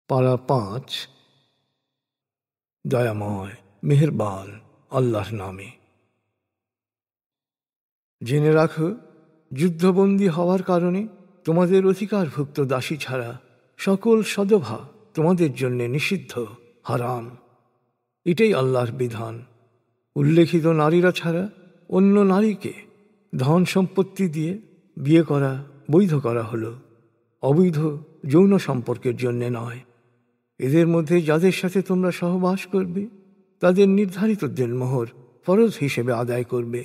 পারা ৫। দয়াময় মেহেরবান আল্লাহর নামে। জেনে রাখো, যুদ্ধবন্দী হওয়ার কারণে তোমাদের অধিকারভুক্ত দাসী ছাড়া সকল সদভা তোমাদের জন্য নিষিদ্ধ, হারাম। এটাই আল্লাহর বিধান। উল্লেখিত নারীরা ছাড়া অন্য নারীকে ধন সম্পত্তি দিয়ে বিয়ে করা বৈধ করা হলো, অবৈধ যৌন সম্পর্কের জন্য নয়। এদের মধ্যে যাদের সাথে তোমরা সহবাস করবে তাদের নির্ধারিত দেনমোহর ফরজ হিসেবে আদায় করবে।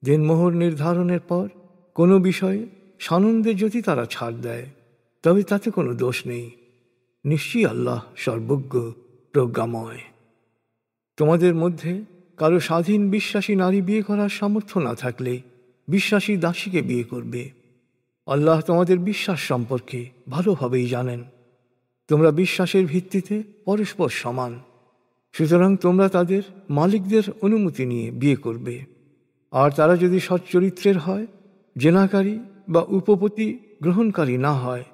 দেনমোহর নির্ধারণের পর কোনো বিষয়ে সানন্দে যদি তারা ছাড় দেয় তবে তাতে কোনো দোষ নেই। নিশ্চয়ই আল্লাহ সর্বজ্ঞ, প্রজ্ঞাময়। তোমাদের মধ্যে কারো স্বাধীন বিশ্বাসী নারী বিয়ে করার সামর্থ্য না থাকলে বিশ্বাসী দাসীকে বিয়ে করবে। আল্লাহ তোমাদের বিশ্বাস সম্পর্কে ভালোভাবেই জানেন। তোমরা বিশ্বাসের ভিত্তিতে পরস্পর সমান, সুতরাং তোমরা তাদের মালিকদের অনুমতি নিয়ে বিয়ে করবে। আর তারা যদি সচ্চরিত্রের হয়, জেনাকারী বা উপপত্তি গ্রহণকারী না হয়,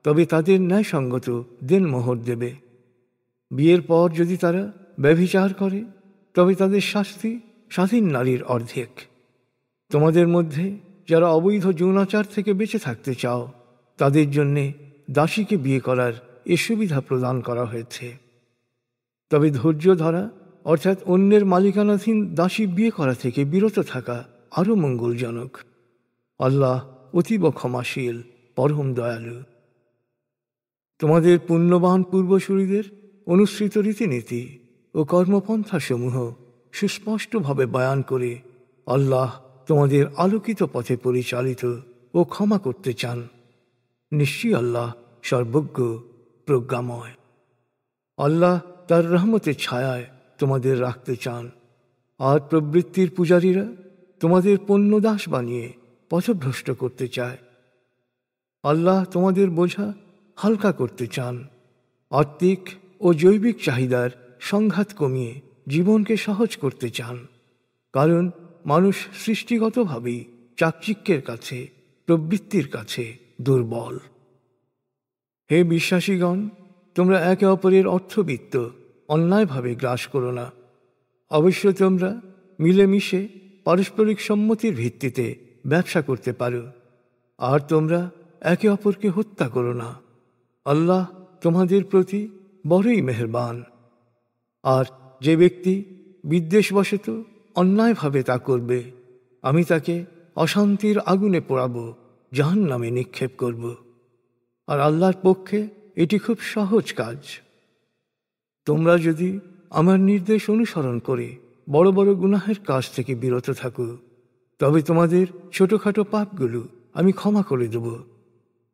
তবে তাদের ন্যায়সঙ্গত দেনমোহর দেবে। বিয়ের পর যদি তারা ব্যভিচার করে তবে তাদের শাস্তি স্বাধীন নারীর অর্ধেক। তোমাদের মধ্যে যারা অবৈধ যৌনাচার থেকে বেঁচে থাকতে চাও তাদের জন্যে দাসীকে বিয়ে করার এ সুবিধা প্রদান করা হয়েছে। তবে ধৈর্য ধরা অর্থাৎ অন্যের মালিকানাধীন দাসী বিয়ে করা থেকে বিরত থাকা আরও মঙ্গলজনক। আল্লাহ অতীব ক্ষমাশীল, পরম দয়ালু। তোমাদের পুণ্যবান পূর্বসূরীদের অনুসৃত রীতিনীতি ও কর্মপন্থাসমূহ সুস্পষ্টভাবে বয়ান করে আল্লাহ তোমাদের আলোকিত পথে পরিচালিত ও ক্ষমা করতে চান। নিশ্চয়ই আল্লাহ সর্বজ্ঞ, প্রজ্ঞাময়। আল্লাহ তার রহমতের ছায়ায় তোমাদের রাখতে চান, আর প্রবৃত্তির পূজারীরা তোমাদের পণ্যদাস বানিয়ে পথভ্রষ্ট করতে চায়। আল্লাহ তোমাদের বোঝা হালকা করতে চান, আত্মিক ও জৈবিক চাহিদার সংঘাত কমিয়ে জীবনকে সহজ করতে চান, কারণ মানুষ সৃষ্টিগতভাবেই চাকচিক্যের কাছে, প্রবৃত্তির কাছে দুর্বল। হে বিশ্বাসীগণ, তোমরা একে অপরের অর্থবিত্ত অন্যায়ভাবে গ্রাস করো না। অবশ্য তোমরা মিলেমিশে পারস্পরিক সম্মতির ভিত্তিতে ব্যবসা করতে পারো, আর তোমরা একে অপরকে হত্যা করো না। আল্লাহ তোমাদের প্রতি বড়ই মেহেরবান। আর যে ব্যক্তি বিদ্বেষবশত অন্যায়ভাবে তা করবে, আমি তাকে অশান্তির আগুনে পোড়াব, জাহান্নামে নিক্ষেপ করব। আর আল্লাহর পক্ষে এটি খুব সহজ কাজ। তোমরা যদি আমার নির্দেশ অনুসরণ করে বড় বড় গুনাহের কাজ থেকে বিরত থাকো তবে তোমাদের ছোটখাটো পাপগুলো আমি ক্ষমা করে দেব,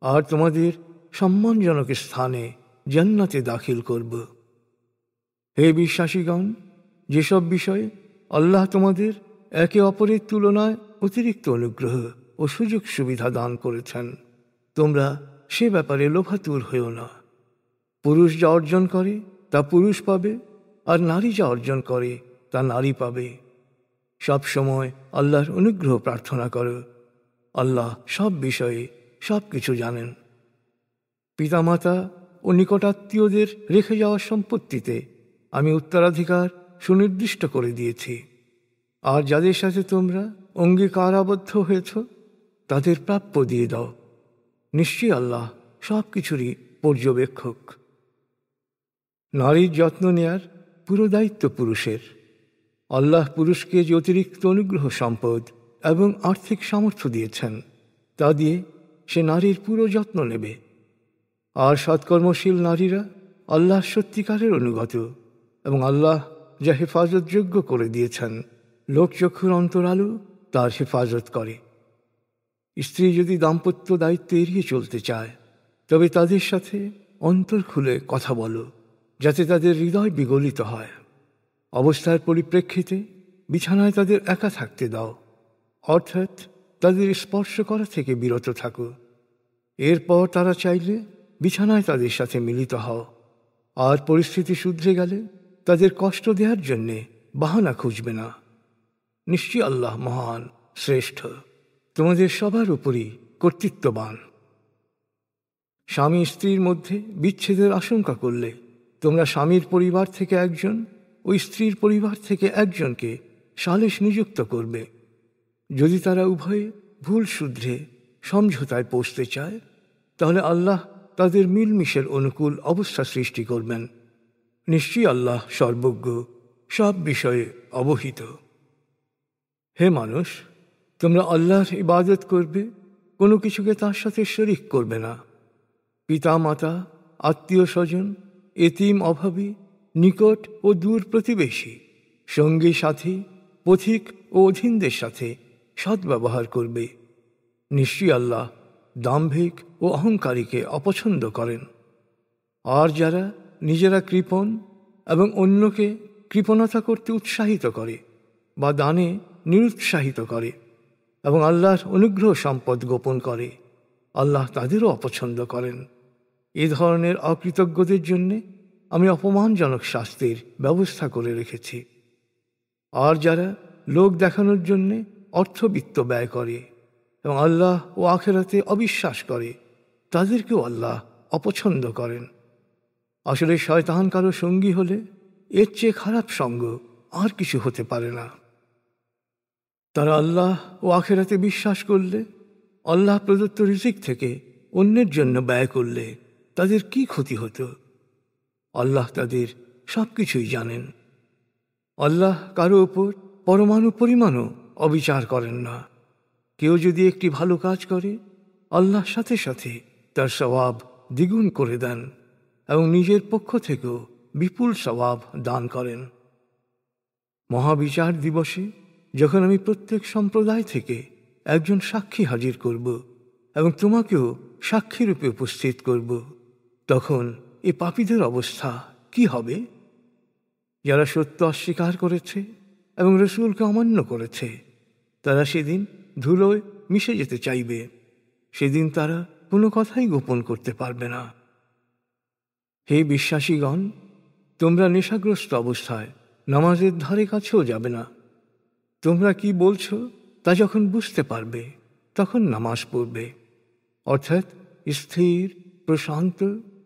আর তোমাদের সম্মানজনক স্থানে জান্নাতে দাখিল করব। হে বিশ্বাসীগণ, যেসব বিষয়ে আল্লাহ তোমাদের একে অপরের তুলনায় অতিরিক্ত অনুগ্রহ ও সুযোগ সুবিধা দান করেছেন, তোমরা সে ব্যাপারে লোভাতুর হইও না। পুরুষ যা অর্জন করে তা পুরুষ পাবে, আর নারী যা অর্জন করে তা নারী পাবে। সব সময় আল্লাহর অনুগ্রহ প্রার্থনা করো। আল্লাহ সব বিষয়ে সব কিছু জানেন। পিতামাতা ও নিকটাত্মীয়দের রেখে যাওয়া সম্পত্তিতে আমি উত্তরাধিকার সুনির্দিষ্ট করে দিয়েছি, আর যাদের সাথে তোমরা অঙ্গীকারাবদ্ধ হয়েছ তাদের প্রাপ্য দিয়ে দাও। নিশ্চয়ই আল্লাহ সব কিছুরই পর্যবেক্ষক। নারীর যত্ন নেয়ার পুরো দায়িত্ব পুরুষের। আল্লাহ পুরুষকে যে অতিরিক্ত অনুগ্রহ সম্পদ এবং আর্থিক সামর্থ্য দিয়েছেন তা দিয়ে সে নারীর পুরো যত্ন নেবে। আর সৎকর্মশীল নারীরা আল্লাহ সত্যিকারের অনুগত, এবং আল্লাহ যা হেফাজতযোগ্য করে দিয়েছেন লোকচক্ষুর অন্তরালো তার হেফাজত করে। স্ত্রী যদি দাম্পত্য দায়িত্ব এড়িয়ে চলতে চায় তবে তাদের সাথে অন্তর খুলে কথা বলো, যাতে তাদের হৃদয় বিগলিত হয়। অবস্থার পরিপ্রেক্ষিতে বিছানায় তাদের একা থাকতে দাও, অর্থাৎ তাদের স্পর্শ করা থেকে বিরত থাকো। এরপর তারা চাইলে বিছানায় তাদের সাথে মিলিত হও, আর পরিস্থিতি শুধরে গেলে তাদের কষ্ট দেওয়ার জন্যে বাহানা খুঁজবে না। নিশ্চয়ই আল্লাহ মহান, শ্রেষ্ঠ, তোমাদের সবার উপরই কর্তৃত্ববান। স্বামী স্ত্রীর মধ্যে বিচ্ছেদের আশঙ্কা করলে তোমরা স্বামীর পরিবার থেকে একজন ওই স্ত্রীর পরিবার থেকে একজনকে সালিস নিযুক্ত করবে। যদি তারা উভয়ে ভুল শুধরে সমঝোতায় পৌঁছতে চায়, তাহলে আল্লাহ তাদের মিলমিশের অনুকূল অবস্থা সৃষ্টি করবেন। নিশ্চয়ই আল্লাহ সর্বজ্ঞ, সব বিষয়ে অবহিত। হে মানুষ, তোমরা আল্লাহর ইবাদত করবে, কোনো কিছুকে তার সাথে শরিক করবে না। পিতা মাতা, আত্মীয় স্বজন, এতিম অভাবী, নিকট ও দূর প্রতিবেশী, সঙ্গী সাথী, পথিক ও অধীনদের সাথে সদ্ব্যবহার করবে। নিশ্চয়ই আল্লাহ দাম্ভিক ও অহংকারীকে অপছন্দ করেন। আর যারা নিজেরা কৃপণ এবং অন্যকে কৃপণতা করতে উৎসাহিত করে বা দানে নিরুৎসাহিত করে এবং আল্লাহর অনুগ্রহ সম্পদ গোপন করে, আল্লাহ তাদেরও অপছন্দ করেন। এ ধরনের অকৃতজ্ঞদের জন্যে আমি অপমানজনক শাস্তির ব্যবস্থা করে রেখেছি। আর যারা লোক দেখানোর জন্যে অর্থবিত্ত ব্যয় করে এবং আল্লাহ ও আখিরাতে অবিশ্বাস করে, তাদেরকেও আল্লাহ অপছন্দ করেন। আসলে শয়তান কারো সঙ্গী হলে এর চেয়ে খারাপ সঙ্গ আর কিছু হতে পারে না। তারা আল্লাহ ও আখিরাতে বিশ্বাস করলে, আল্লাহ প্রদত্ত রিজিক থেকে অন্যের জন্য ব্যয় করলে তাদের কি ক্ষতি হতো? আল্লাহ তাদের সব কিছুই জানেন। আল্লাহ কারো ওপর পরমাণু পরিমাণও অবিচার করেন না। কেউ যদি একটি ভালো কাজ করে, আল্লাহ সাথে সাথে তার সওয়াব দ্বিগুণ করে দেন এবং নিজের পক্ষ থেকেও বিপুল সওয়াব দান করেন। মহাবিচার দিবসে যখন আমি প্রত্যেক সম্প্রদায় থেকে একজন সাক্ষী হাজির করব এবং তোমাকেও সাক্ষীরূপে উপস্থিত করব, তখন এ পাপীদের অবস্থা কি হবে? যারা সত্য অস্বীকার করেছে এবং রসূলকে অমান্য করেছে, তারা সেদিন ধুলোয় মিশে যেতে চাইবে। সেদিন তারা কোনো কথাই গোপন করতে পারবে না। হে বিশ্বাসীগণ, তোমরা নেশাগ্রস্ত অবস্থায় নামাজের ধারে কাছেও যাবে না। তোমরা কি বলছো তা যখন বুঝতে পারবে, তখন নামাজ পড়বে, অর্থাৎ স্থির, প্রশান্ত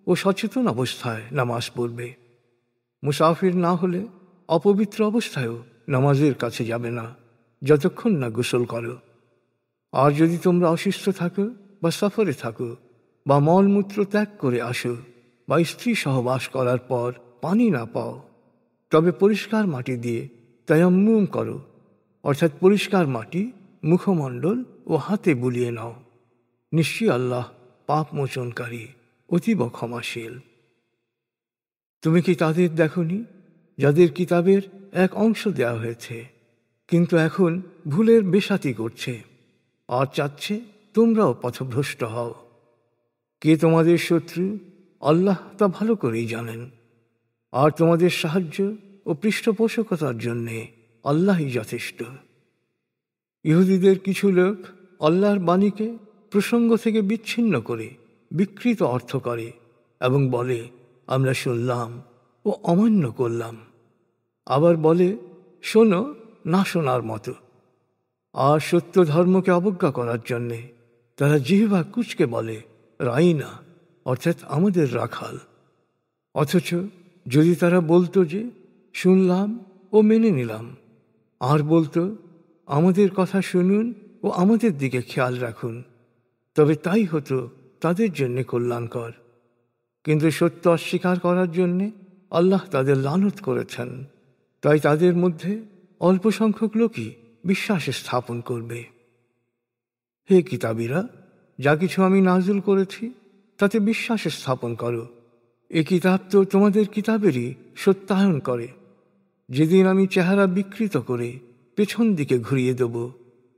ও সচেতন অবস্থায় নামাজ পড়বে। মুসাফির না হলে অপবিত্র অবস্থায়ও নামাজের কাছে যাবে না, যতক্ষণ না গোসল করো। আর যদি তোমরা অসুস্থ থাকো বা সফরে থাকো বা মলমূত্র ত্যাগ করে আসো বা স্ত্রী সহবাস করার পর পানি না পাও, তবে পরিষ্কার মাটি দিয়ে তায়াম্মুম করো, অর্থাৎ পরিষ্কার মাটি মুখমণ্ডল ও হাতে বুলিয়ে নাও। নিশ্চয়ই আল্লাহ পাপ মোচনকারী, অতীব ক্ষমাশীল। তুমি কি তাদের দেখনি যাদের কিতাবের এক অংশ দেওয়া হয়েছে, কিন্তু এখন ভুলের বেসাতি করছে আর চাচ্ছে তোমরাও পথভ্রষ্ট হও? কে তোমাদের শত্রু, আল্লাহ তা ভালো করেই জানেন। আর তোমাদের সাহায্য ও পৃষ্ঠপোষকতার জন্যে আল্লাহই যথেষ্ট। ইহুদিদের কিছু লোক আল্লাহর বাণীকে প্রসঙ্গ থেকে বিচ্ছিন্ন করে বিকৃত অর্থ করে এবং বলে, আমরা শুনলাম ও অমান্য করলাম। আবার বলে, শোনো না শোনার মতো। আর সত্য ধর্মকে অবজ্ঞা করার জন্যে তারা জিহ্বা কুঁচকে বলে, রাইনা, অর্থাৎ আমাদের রাখাল। অথচ যদি তারা বলতো যে শুনলাম ও মেনে নিলাম, আর বলতো আমাদের কথা শুনুন ও আমাদের দিকে খেয়াল রাখুন, তবে তাই হতো তাদের জন্যে কল্যাণকর। কিন্তু সত্য অস্বীকার করার জন্যে আল্লাহ তাদের লানত করেছেন, তাই তাদের মধ্যে অল্প সংখ্যক লোকই বিশ্বাস স্থাপন করবে। হে কিতাবীরা, যা কিছু আমি নাযিল করেছি তাতে বিশ্বাস স্থাপন করো। এ কিতাব তো তোমাদের কিতাবেরই সত্যায়ন করে। যেদিন আমি চেহারা বিকৃত করে পেছন দিকে ঘুরিয়ে দেব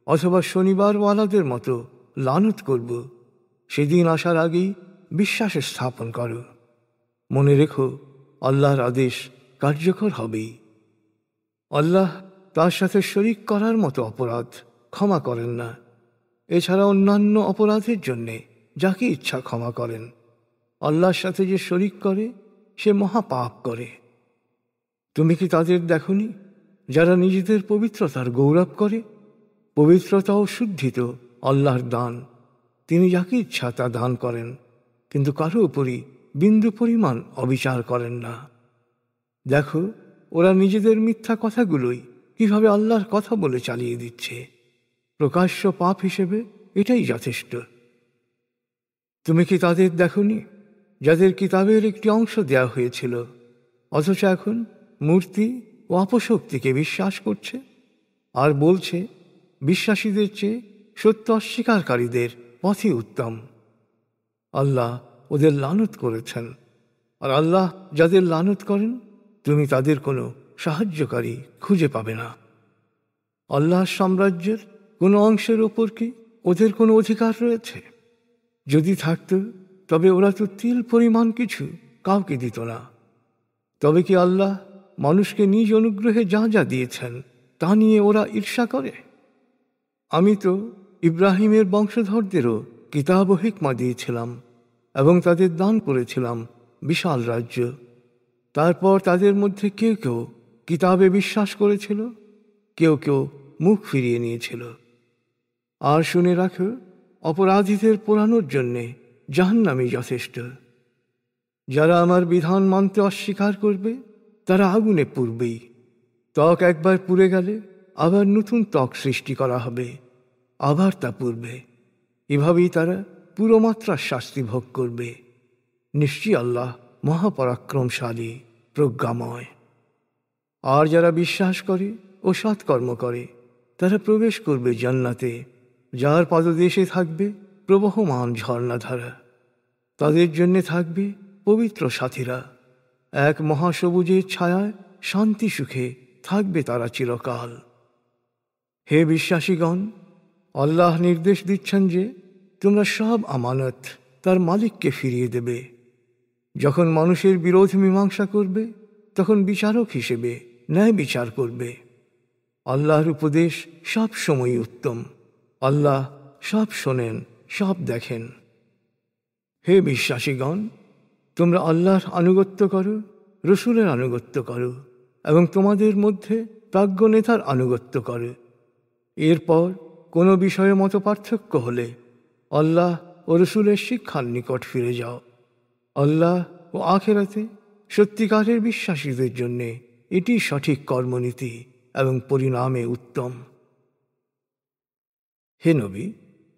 অথবা শনিবারওয়ালাদের মতো লানত করব, সেদিন আসার আগেই বিশ্বাস স্থাপন করো। মনে রেখো, আল্লাহর আদেশ কার্যকর হবেই। আল্লাহ তার সাথে শরিক করার মতো অপরাধ ক্ষমা করেন না। এছাড়া অন্যান্য অপরাধের জন্যে যাকে ইচ্ছা ক্ষমা করেন। আল্লাহর সাথে যে শরিক করে সে মহাপাপ করে। তুমি কি তাদের দেখনি যারা নিজেদের পবিত্রতার গৌরব করে? পবিত্রতা ও শুদ্ধি তো আল্লাহর দান, তিনি যাকে ইচ্ছা তা দান করেন, কিন্তু কারো উপরই বিন্দু পরিমাণ অবিচার করেন না। দেখো, ওরা নিজেদের মিথ্যা কথাগুলোই কিভাবে আল্লাহর কথা বলে চালিয়ে দিচ্ছে। প্রকাশ্য পাপ হিসেবে এটাই যথেষ্ট। তুমি কি তাদের দেখনি যাদের কিতাবের একটি অংশ দেয়া হয়েছিল, অথচ এখন মূর্তি ও অপশক্তিকে বিশ্বাস করছে আর বলছে বিশ্বাসীদের চেয়ে সত্য অস্বীকারীদের পথই উত্তম। আল্লাহ ওদের লানত করেছেন, আর আল্লাহ যাদের লানত করেন তুমি তাদের কোনো সাহায্যকারী খুঁজে পাবে না। আল্লাহর সাম্রাজ্যের কোনো অংশের ওপর কি ওদের কোনো অধিকার রয়েছে? যদি থাকত তবে ওরা তো তিল পরিমাণ কিছু কাউকে দিত না। তবে কি আল্লাহ মানুষকে নিজ অনুগ্রহে যা যা দিয়েছেন তা নিয়ে ওরা ঈর্ষা করে? আমি তো ইব্রাহিমের বংশধরদেরও কিতাব ও হিকমা দিয়েছিলাম এবং তাদের দান করেছিলাম বিশাল রাজ্য। তারপর তাদের মধ্যে কেউ কেউ কিতাবে বিশ্বাস করেছিল, কেউ কেউ মুখ ফিরিয়ে নিয়েছিল। আর শুনে রাখো, অপরাধীদের পোড়ানোর জন্যে জাহান্নামই যথেষ্ট। যারা আমার বিধান মানতে অস্বীকার করবে তারা আগুনে পুড়বেই। ত্বক একবার পুড়ে গেলে আবার নতুন ত্বক সৃষ্টি করা হবে, আবার তা পুড়বে। এভাবেই তারা পুরো মাত্রার শাস্তি ভোগ করবে। নিশ্চয়ই আল্লাহ মহাপরাক্রমশালী, প্রজ্ঞাময়। আর যারা বিশ্বাস করে ও সৎকর্ম করে তারা প্রবেশ করবে জান্নাতে, যার পাদদেশে থাকবে প্রবহমান ঝর্ণাধারা। তাদের জন্যে থাকবে পবিত্র সাথীরা। এক মহাসবুজের ছায়ায় শান্তি সুখে থাকবে তারা চিরকাল। হে বিশ্বাসীগণ, আল্লাহ নির্দেশ দিচ্ছেন যে তোমরা সব আমানত তার মালিককে ফিরিয়ে দেবে। যখন মানুষের বিরোধ মীমাংসা করবে তখন বিচারক হিসেবে ন্যায় বিচার করবে। আল্লাহর উপদেশ সব সময় উত্তম। আল্লাহ সব শোনেন, সব দেখেন। হে বিশ্বাসীগণ, তোমরা আল্লাহর আনুগত্য করো, রসুলের আনুগত্য করো এবং তোমাদের মধ্যে প্রাজ্ঞ নেতার আনুগত্য করো। এরপর কোনো বিষয়ে মত পার্থক্য হলে আল্লাহ ও রসুলের শিক্ষার নিকট ফিরে যাও। আল্লাহ ও আখিরাতে সত্যিকারের বিশ্বাসীদের জন্যে এটি সঠিক কর্মনীতি এবং পরিণামে উত্তম। হে নবী,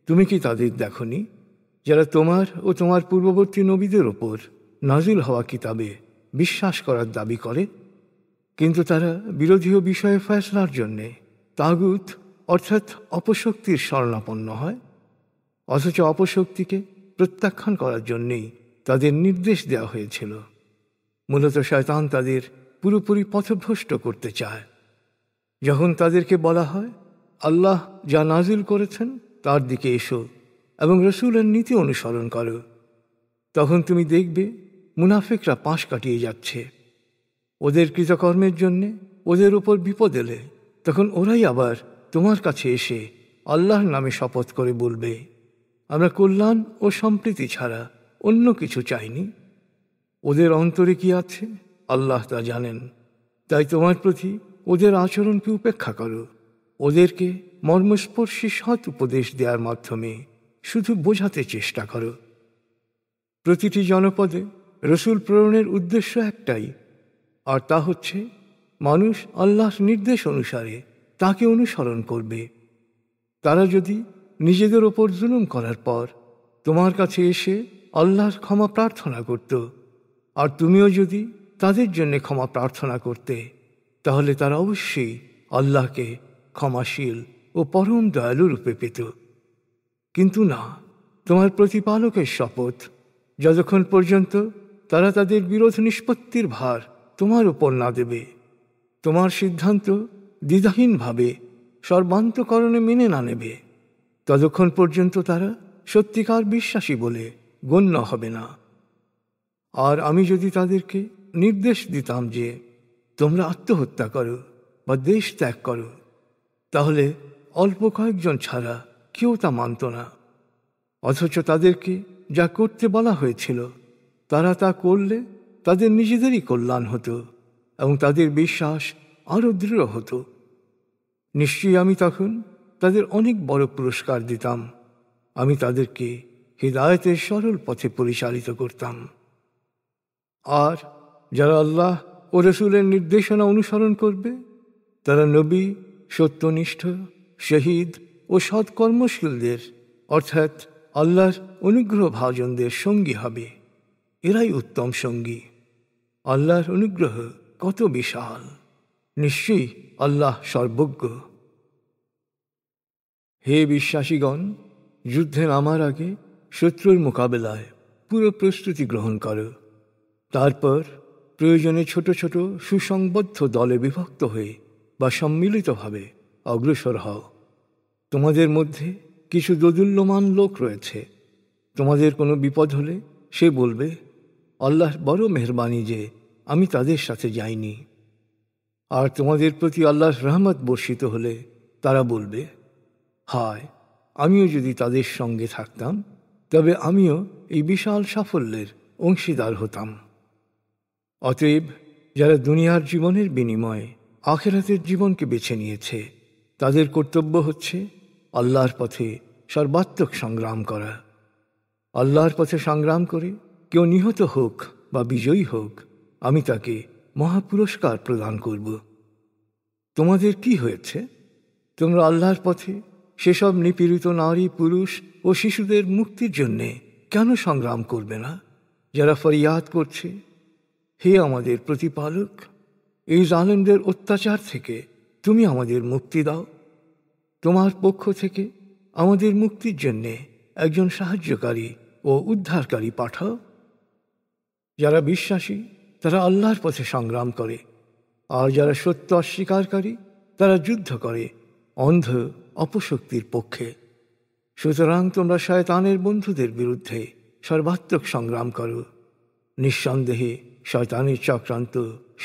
তুমি কি তাদের দেখনি যারা তোমার ও তোমার পূর্ববর্তী নবীদের ওপর নাজিল হওয়া কিতাবে বিশ্বাস করার দাবি করে, কিন্তু তারা বিরোধীয় বিষয়ে ফয়সলার জন্যে তাগুত অর্থাৎ অপশক্তির শরণাপন্ন হয়? অথচ অপশক্তিকে প্রত্যাখ্যান করার জন্যেই তাদের নির্দেশ দেওয়া হয়েছিল। মূলত শয়তান তাদের পুরোপুরি পথভ্রষ্ট করতে চায়। যখন তাদেরকে বলা হয় আল্লাহ যা নাজিল করেছেন তার দিকে এসো এবং রসুলের নীতি অনুসরণ করো, তখন তুমি দেখবে মুনাফিকরা পাশ কাটিয়ে যাচ্ছে। ওদের কৃতকর্মের জন্যে ওদের উপর বিপদ এলে তখন ওরাই আবার তোমার কাছে এসে আল্লাহর নামে শপথ করে বলবে, আমরা কল্যাণ ও সম্প্রীতি ছাড়া অন্য কিছু চাইনি। ওদের অন্তরে কি আছে আল্লাহ তা জানেন। তাই তোমার প্রতি ওদের আচরণকে উপেক্ষা করো। ওদেরকে মর্মস্পর্শী সৎ উপদেশ দেওয়ার মাধ্যমে শুধু বোঝাতে চেষ্টা করো। প্রতিটি জনপদে রসুল প্রেরণের উদ্দেশ্য একটাই, আর তা হচ্ছে মানুষ আল্লাহর নির্দেশ অনুসারে তাকে অনুসরণ করবে। তারা যদি নিজেদের ওপর জুলুম করার পর তোমার কাছে এসে আল্লাহর ক্ষমা প্রার্থনা করত, আর তুমিও যদি তাদের জন্য ক্ষমা প্রার্থনা করতে, তাহলে তারা অবশ্যই আল্লাহকে ক্ষমাশীল ও পরম দয়ালু রূপে পেত। কিন্তু না, তোমার প্রতিপালকের শপথ, যতক্ষণ পর্যন্ত তারা তাদের বিরোধ নিষ্পত্তির ভার তোমার উপর না দেবে, তোমার সিদ্ধান্ত দ্বিধাহীনভাবে সর্বান্তকরণে মেনে না নেবে, ততক্ষণ পর্যন্ত তারা সত্যিকার বিশ্বাসী বলে গণ্য হবে না। আর আমি যদি তাদেরকে নির্দেশ দিতাম যে তোমরা আত্মহত্যা করো বা দেশ ত্যাগ করো, তাহলে অল্প কয়েকজন ছাড়া কেউ তা মানত না। অথচ তাদেরকে যা করতে বলা হয়েছিল তারা তা করলে তাদের নিজেদেরই কল্যাণ হতো এবং তাদের বিশ্বাস আরও দৃঢ় হতো। নিশ্চয়ই আমি তখন তাদের অনেক বড় পুরস্কার দিতাম। আমি তাদেরকে হিদায়াতের সরল পথে পরিচালিত করতাম। আর যারা আল্লাহ ও রসুলের নির্দেশনা অনুসরণ করবে তারা নবী, সত্যনিষ্ঠ, শহীদ ও সৎকর্মশীলদের অর্থাৎ আল্লাহর অনুগ্রহ ভাজনদের সঙ্গী হবে। এরাই উত্তম সঙ্গী। আল্লাহর অনুগ্রহ কত বিশাল! নিশ্চয়ই আল্লাহ সর্বজ্ঞ। হে বিশ্বাসীগণ, যুদ্ধে নামার আগে শত্রুর মোকাবেলায় পুরো প্রস্তুতি গ্রহণ করো। তারপর প্রয়োজনে ছোট ছোট সুসংবদ্ধ দলে বিভক্ত হয়ে বা সম্মিলিতভাবে অগ্রসর হও। তোমাদের মধ্যে কিছু দোদুল্যমান লোক রয়েছে। তোমাদের কোনো বিপদ হলে সে বলবে, আল্লাহর বড় মেহরবানি যে আমি তাদের সাথে যাইনি। আর তোমাদের প্রতি আল্লাহর রহমত বর্ষিত হলে তারা বলবে, হায়, আমিও যদি তাদের সঙ্গে থাকতাম, তবে আমিও এই বিশাল সাফল্যের অংশীদার হতাম। অতএব যারা দুনিয়ার জীবনের বিনিময়ে আখিরাতের জীবনকে বেছে নিয়েছে, তাদের কর্তব্য হচ্ছে আল্লাহর পথে সর্বাত্মক সংগ্রাম করা। আল্লাহর পথে সংগ্রাম করে কেউ নিহত হোক বা বিজয়ী হোক, আমি তাকে মহাপুরস্কার প্রদান করব। তোমাদের কি হয়েছে? তোমরা আল্লাহর পথে সেসব নিপীড়িত নারী, পুরুষ ও শিশুদের মুক্তির জন্যে কেন সংগ্রাম করবে না, যারা ফরিয়াদ করছে, হে আমাদের প্রতিপালক, এই জালেমদের অত্যাচার থেকে তুমি আমাদের মুক্তি দাও। তোমার পক্ষ থেকে আমাদের মুক্তির জন্যে একজন সাহায্যকারী ও উদ্ধারকারী পাঠাও। যারা বিশ্বাসী তারা আল্লাহর পথে সংগ্রাম করে, আর যারা সত্য অস্বীকারী তারা যুদ্ধ করে অন্ধ অপশক্তির পক্ষে। সুতরাং তোমরা শয়তানের বন্ধুদের বিরুদ্ধে সর্বাত্মক সংগ্রাম করো। নিঃসন্দেহে শয়তানের চক্রান্ত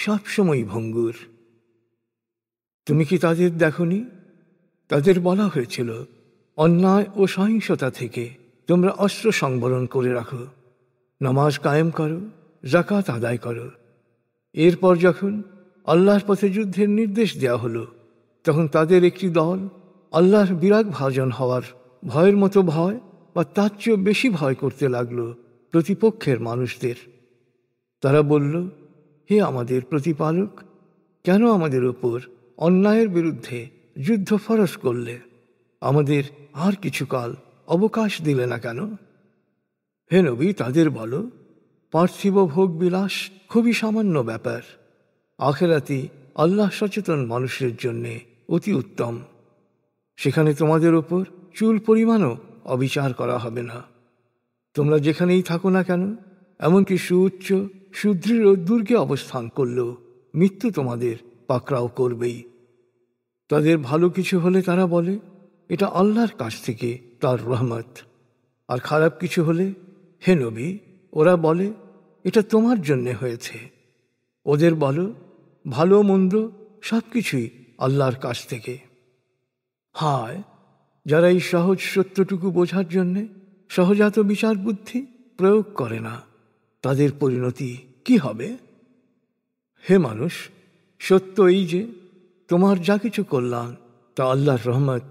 সবসময় ভঙ্গুর। তুমি কি তাদের দেখনি? তাদের বলা হয়েছিল, অন্যায় ও সহিংসতা থেকে তোমরা অস্ত্র সংবরণ করে রাখো, নামাজ কায়েম করো, যাকাত আদায় করো। এরপর যখন আল্লাহর পথে যুদ্ধের নির্দেশ দেওয়া হলো, তখন তাদের একটি দল আল্লাহর বিরাগ ভাজন হওয়ার ভয়ের মতো ভয় বা তার চেয়েও বেশি ভয় করতে লাগলো প্রতিপক্ষের মানুষদের। তারা বলল, হে আমাদের প্রতিপালক, কেন আমাদের ওপর অন্যায়ের বিরুদ্ধে যুদ্ধ ফরজ করলে? আমাদের আর কিছুকাল অবকাশ দিলে না কেন? হে নবী, তাদের বলো, পার্থিব ভোগ বিলাস খুবই সামান্য ব্যাপার। আখিরাতে আল্লাহ সচেতন মানুষের জন্যে অতি উত্তম। সেখানে তোমাদের ওপর চুল পরিমাণও অবিচার করা হবে না। তোমরা যেখানেই থাকো না কেন, এমনকি সুউচ্চ সুদৃঢ় দুর্গে অবস্থান করলেও মৃত্যু তোমাদের পাকড়াও করবেই। তাদের ভালো কিছু হলে তারা বলে, এটা আল্লাহর কাছ থেকে তার রহমত। আর খারাপ কিছু হলে, হে নবী, ওরা বলে, এটা তোমার জন্যে হয়েছে। ওদের বলো, ভালো মন্দ সব কিছুই আল্লাহর কাছ থেকে। হায়, যারা এই সহজ সত্যটুকু বোঝার জন্যে সহজাত বিচার বুদ্ধি প্রয়োগ করে না, তাদের পরিণতি কি হবে? হে মানুষ, সত্য এই যে তোমার যা কিছু কল্যাণ তা আল্লাহর রহমত,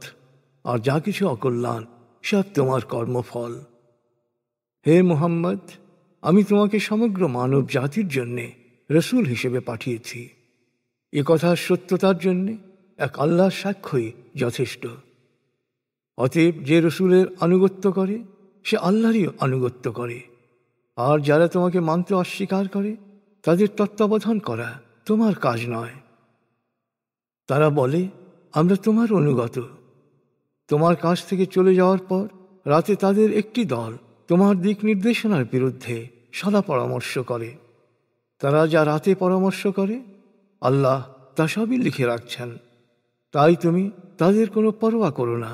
আর যা কিছু অকল্যাণ সব তোমার কর্মফল। হে মুহাম্মদ, আমি তোমাকে সমগ্র মানব জাতির জন্যে রসুল হিসেবে পাঠিয়েছি। এ কথার সত্যতার জন্যে এক আল্লাহর সাক্ষ্যই যথেষ্ট। অতএব যে রসুলের আনুগত্য করে সে আল্লাহরই আনুগত্য করে, আর যারা তোমাকে মানতে অস্বীকার করে তাদের তত্ত্বাবধান করা তোমার কাজ নয়। তারা বলে, আমরা তোমার অনুগত। তোমার কাছ থেকে চলে যাওয়ার পর রাতে তাদের একটি দল তোমার দিক নির্দেশনার বিরুদ্ধে সদা পরামর্শ করে। তারা যা রাতে পরামর্শ করে আল্লাহ তা সবই লিখে রাখছেন। তাই তুমি তাদের কোনো পরোয়া করো না,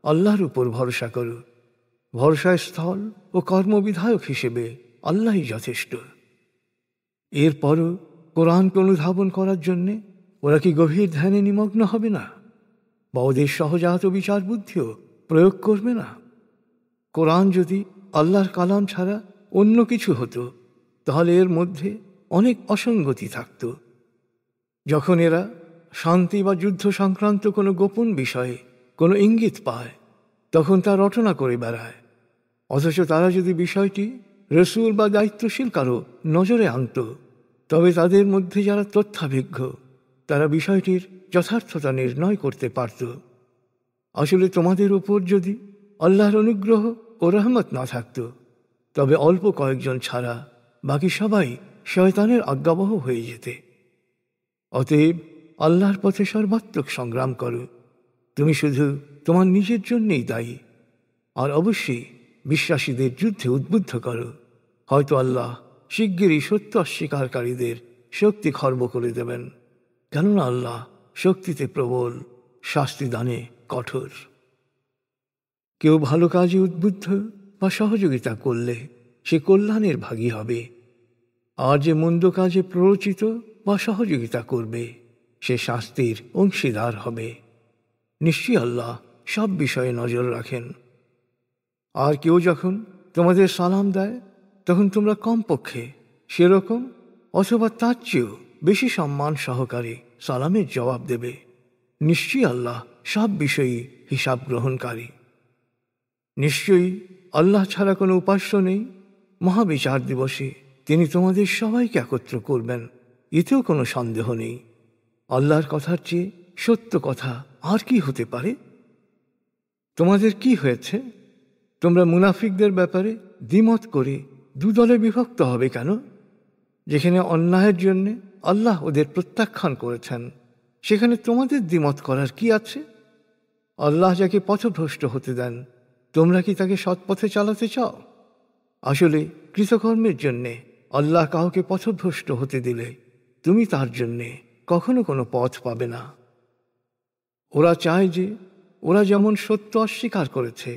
আল্লাহর উপর ভরসা করো। ভরসার স্থল ও কর্মবিধায়ক হিসেবে আল্লাহই যথেষ্ট। এরপরও কোরআনকে অনুধাবন করার জন্যে ওরা কি গভীর ধ্যানে নিমগ্ন হবে না, বা ওদের সহজাত বিচার বুদ্ধিও প্রয়োগ করবে না? কোরআন যদি আল্লাহর কালাম ছাড়া অন্য কিছু হতো, তাহলে এর মধ্যে অনেক অসঙ্গতি থাকত। যখন এরা শান্তি বা যুদ্ধ সংক্রান্ত কোনো গোপন বিষয়ে কোনো ইঙ্গিত পায়, তখন তা রটনা করে বেড়ায়। অথচ তারা যদি বিষয়টি রসূল বা দায়িত্বশীল কারো নজরে আনত, তবে তাদের মধ্যে যারা তথ্যাভিজ্ঞ তারা বিষয়টির যথার্থতা নির্ণয় করতে পারত। আসলে তোমাদের উপর যদি আল্লাহর অনুগ্রহ ও রহমত না থাকত, তবে অল্প কয়েকজন ছাড়া বাকি সবাই শয়তানের আজ্ঞাবহ হয়ে যেতে। অতএব আল্লাহর পথে সর্বাত্মক সংগ্রাম করো। তুমি শুধু তোমার নিজের জন্যেই দায়ী। আর অবশ্যই বিশ্বাসীদের যুদ্ধে উদ্বুদ্ধ করো। হয়তো আল্লাহ শিগগিরই সত্য অস্বীকারীদের শক্তি খর্ব করে দেবেন, কেননা আল্লাহ শক্তিতে প্রবল, শাস্তি দানে কঠোর। কেউ ভালো কাজে উদ্বুদ্ধ বা সহযোগিতা করলে সে কল্যাণের ভাগী হবে, আর যে মন্দ কাজে প্ররোচিত বা সহযোগিতা করবে সে শাস্তির অংশীদার হবে। নিশ্চয়ই আল্লাহ সব বিষয়ে নজর রাখেন। আর কেউ যখন তোমাদের সালাম দেয় তখন তোমরা কমপক্ষে সেরকম অথবা তার চেয়েও বেশি সম্মান সহকারে সালামের জবাব দেবে। নিশ্চয়ই আল্লাহ সব বিষয়ই হিসাব গ্রহণকারী। নিশ্চয়ই আল্লাহ ছাড়া কোনো উপাস্য নেই। মহাবিচার দিবসে তিনি তোমাদের সবাইকে একত্র করবেন, এতেও কোনো সন্দেহ নেই। আল্লাহর কথার চেয়ে সত্য কথা আর কি হতে পারে? তোমাদের কি হয়েছে? তোমরা মুনাফিকদের ব্যাপারে দ্বিমত করে দুদলে বিভক্ত হবে কেন? যেখানে অন্যায়ের জন্যে আল্লাহ ওদের প্রত্যাখ্যান করেছেন, সেখানে তোমাদের দ্বিমত করার কি আছে? আল্লাহ যাকে পথভ্রষ্ট হতে দেন, তোমরা কি তাকে সৎপথে চালাতে চাও? আসলে কৃতকর্মের জন্যে আল্লাহ কাউকে পথভ্রষ্ট হতে দিলে তুমি তার জন্যে কখনো কোনো পথ পাবে না। ওরা চায় যে ওরা যেমন সত্য অস্বীকার করেছে,